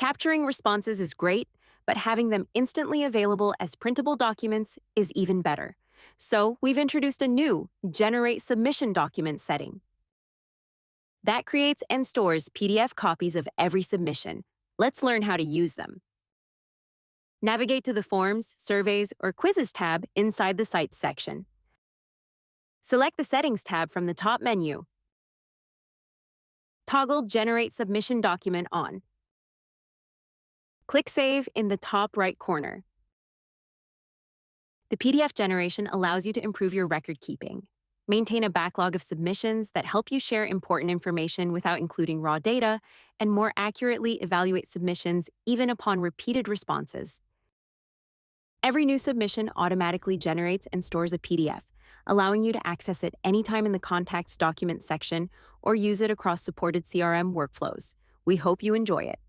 Capturing responses is great, but having them instantly available as printable documents is even better. So we've introduced a new Generate Submission Document setting. That creates and stores PDF copies of every submission. Let's learn how to use them. Navigate to the Forms, Surveys, or Quizzes tab inside the Sites section. Select the Settings tab from the top menu. Toggle Generate Submission Document on. Click Save in the top right corner. The PDF generation allows you to improve your record keeping. Maintain a backlog of submissions that help you share important information without including raw data, and more accurately evaluate submissions even upon repeated responses. Every new submission automatically generates and stores a PDF, allowing you to access it anytime in the Contacts Documents section or use it across supported CRM workflows. We hope you enjoy it.